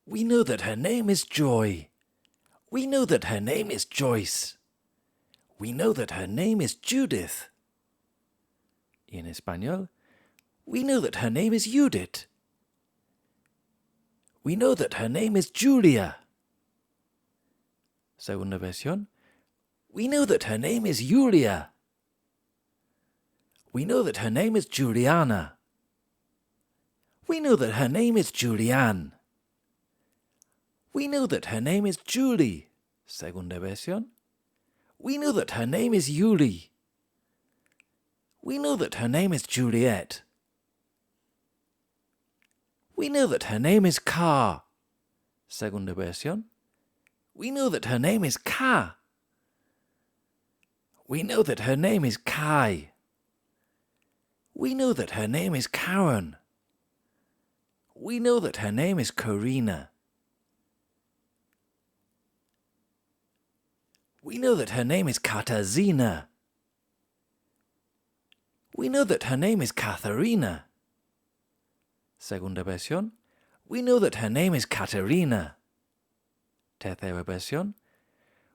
We know that her name is Joy. We know that her name is Joyce. We know that her name is Judith. Y en español, we know that her name is Judith. We know that her name is Julia. Segunda versión, we know that her name is Julia. We know that her name is Juliana. We know that her name is Julianne. We know that her name is Julie. Segunda versión. We know that her name is Julie. We know that her name is Juliet. We know that her name is Car. Segunda versión. We know that her name is Ka. We know that her name is Kai. We know that her name is Karen. We know that her name is Karina. We know that her name is Katarzyna. We know that her name is Katharina. Segunda versión. We know that her name is Katerina. Tercera versión.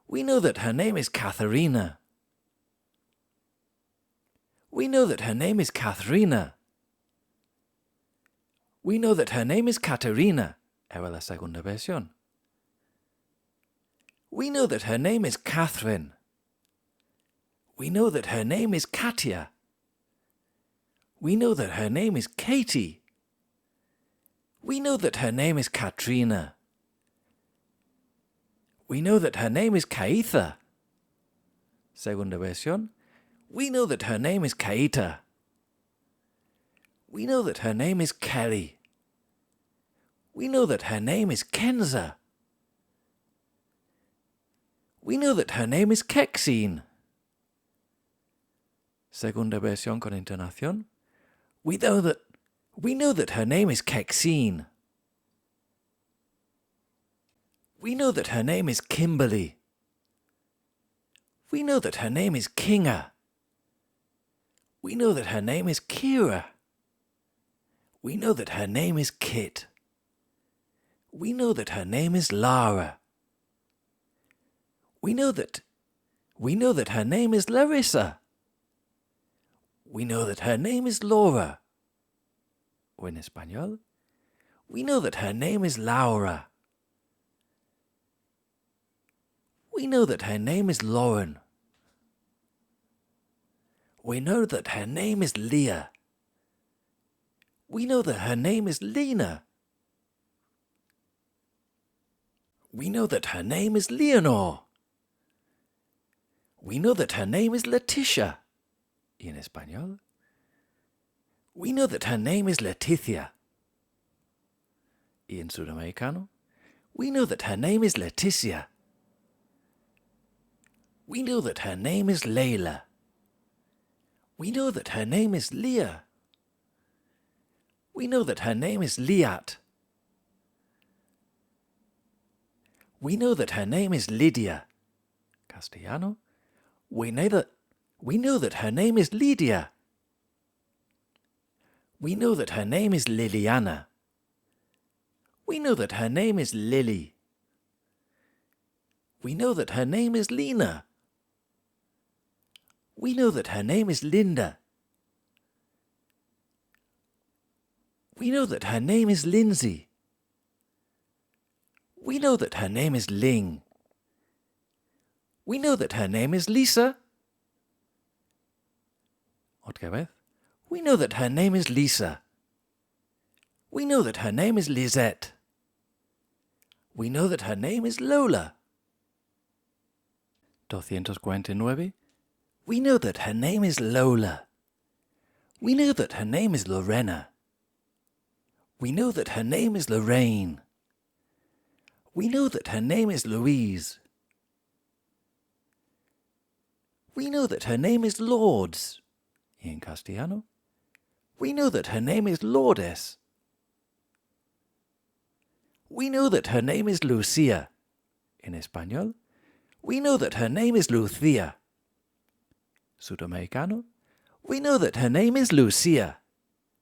We know that her name is Katharina. We know that her name is Katharina. We know that her name is Katerina. Era la segunda versión. We know that her name is Catherine. We know that her name is Katia. We know that her name is Katie. We know that her name is Katrina. We know that her name is Kaitha. Segunda versión. We know that her name is Kaita. We know that her name is Kelly. We know that her name is Kenza. We know that her name is Kexine. Segunda versión con entonación. We know that her name is Kexine. We know that her name is Kimberly. We know that her name is Kinga. We know that her name is Kira. We know that her name is Kit. We know that her name is Lara. We know that her name is Larissa. We know that her name is Laura. O en español, we know that her name is Laura. We know that her name is Lauren. We know that her name is Leah. We know that her name is Lena. We know that her name is Leonore. We know that her name is Letitia. Y en español, we know that her name is Leticia. Y en sudamericano, we know that her name is Leticia. We know that her name is Layla. We know that her name is Leah. We know that her name is Liat. We know that her name is Lydia. Castellano. We know that her name is Lydia. We know that her name is Liliana. We know that her name is Lily. We know that her name is Lena. We know that her name is Linda. We know that her name is Lindsay. We know that her name is Ling. We know that her name is Lisa. Otra vez. We know that her name is Lisa. We know that her name is Lisette. We know that her name is Lola. 249. We know that her name is Lola. We know that her name is Lorena. We know that her name is Lorraine. We know that her name is Louise. We know that her name is Lourdes. Y en castellano, we know that her name is Lourdes. We know that her name is Lucia. En español, we know that her name is Lucia. Sudamericano, we know that her name is Lucia.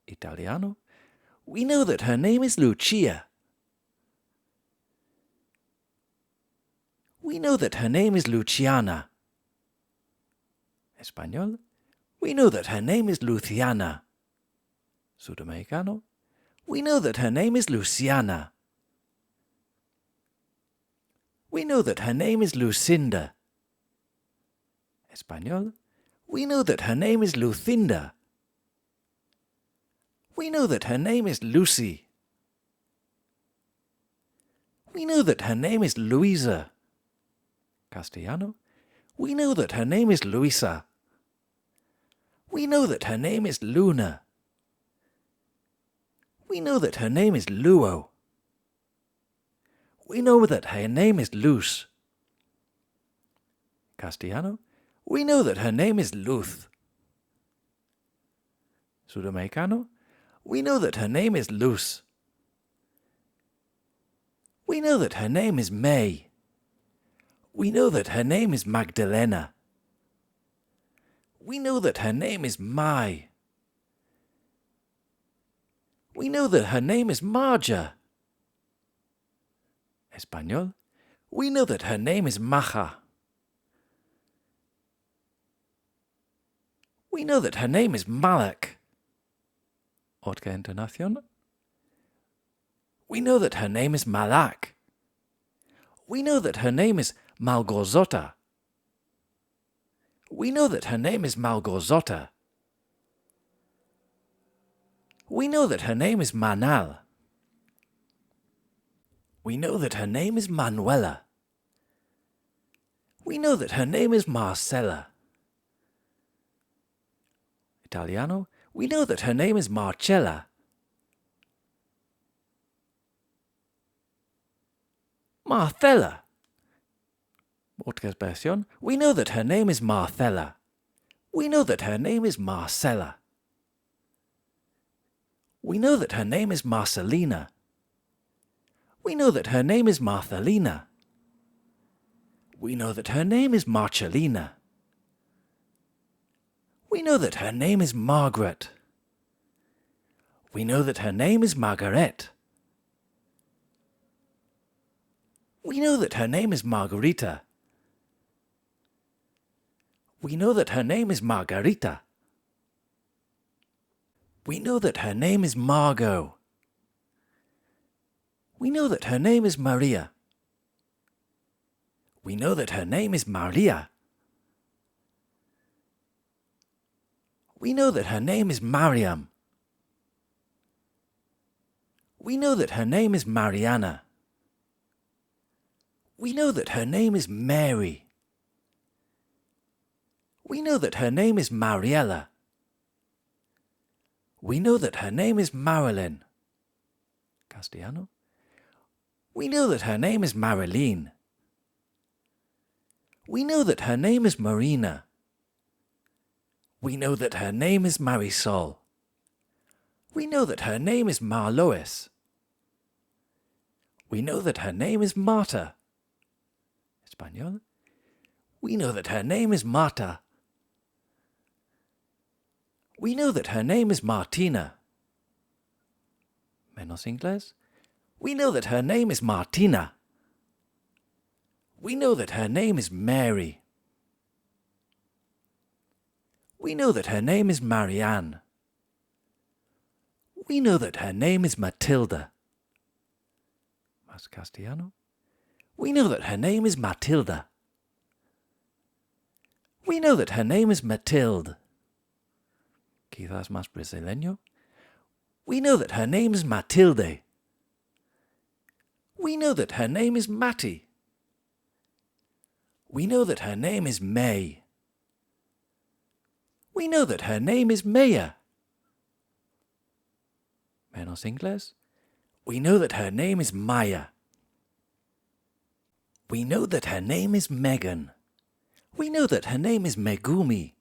Italiano, we know that her name is Lucia. We know that her name is Luciana. Español. We know that her name is Luciana. Sudamericano. We know that her name is Luciana. We know that her name is Lucinda. Español. We know that her name is Lucinda. We know that her name is Lucy. We know that her name is Luisa. Castellano. We know that her name is Luisa. We know that her name is Luna. We know that her name is Luo. We know that her name is Luz. Castellano. We know that her name is Luz. Sudamericano. We know that her name is Luz. We know that her name is May. We know that her name is Magdalena. We know that her name is Mai. We know that her name is Marja. Español. We know that her name is Maja. We know that her name is Malak. Otra entonación. We know that her name is Malak. We know that her name is Malgorzata. We know that her name is Malgorzata. We know that her name is Manal. We know that her name is Manuela. We know that her name is Marcella. Italiano. We know that her name is Marcella. Marcella. Otra expresión. We know that her name is Marcella. We know that her name is Marcella. We know that her name is Marcelina. We know that her name is Marcelina. We know that her name is Marcellina. We know that her name is Margaret. We know that her name is Margaret. We know that her name is Margarita. We know that her name is Margarita. We know that her name is Margot. We know that her name is Maria. We know that her name is Maria. We know that her name is Mariam. We know that her name is Mariana. We know that her name is Mary. We know that her name is Mariella. We know that her name is Marilyn. Castellano. We know that her name is Marilyn. We know that her name is Marina. We know that her name is Marisol. We know that her name is Marlois. We know that her name is Marta. Español. We know that her name is Marta. We know that her name is Martina. Menos inglés. We know that her name is Martina. We know that her name is Mary. We know that her name is Marianne. We know that her name is Matilda. Más castellano. We know that her name is Matilda. We know that her name is Matilde. Quizás más brasileño. We know that her name is Matilde. We know that her name is Matty. We know that her name is May. We know that her name is Maya. Menos inglés. We know that her name is Maya. We know that her name is Megan. We know that her name is Megumi.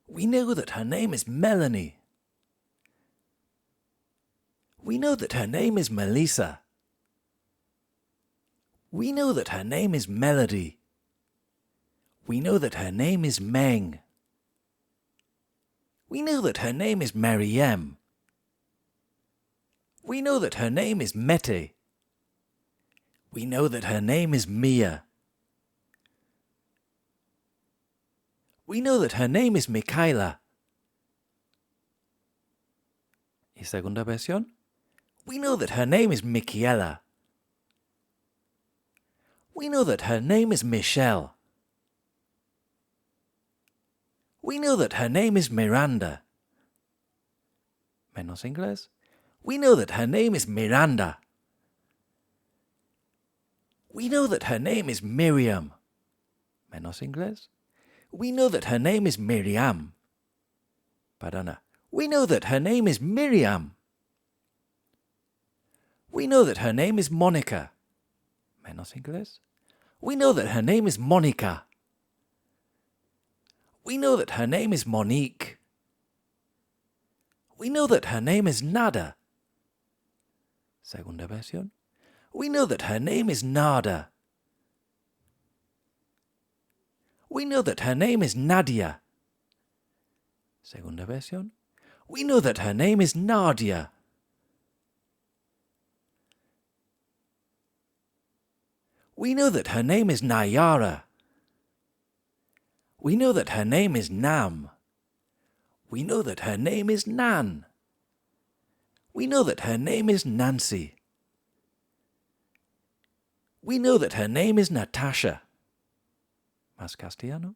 We know that her name is Melanie. We know that her name is Melissa. We know that her name is Melody. We know that her name is Meng. We know that her name is Maryam. We know that her name is Mette. We know that her name is Mia. We know that her name is Michaela. Y segunda versión. We know that her name is Michaela. We know that her name is Michelle. We know that her name is Miranda. Menos inglés. We know that her name is Miranda. We know that her name is Miriam. Menos inglés. We know that her name is Miriam. Perdona. We know that her name is Miriam. We know that her name is Monica. Menos inglés. We know that her name is Monica. We know that her name is Monique. We know that her name is Nada. Segunda versión. We know that her name is Nada. We know that her name is Nadia. Segunda versión. We know that her name is Nadia. We know that her name is Nayara. We know that her name is Nam. We know that her name is Nan. We know that her name is Nancy. We know that her name is Natasha. Más castellano.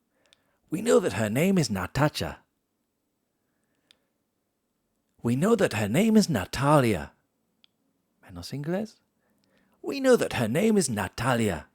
We know that her name is Natacha. We know that her name is Natalia. Menos inglés. We know that her name is Natalia.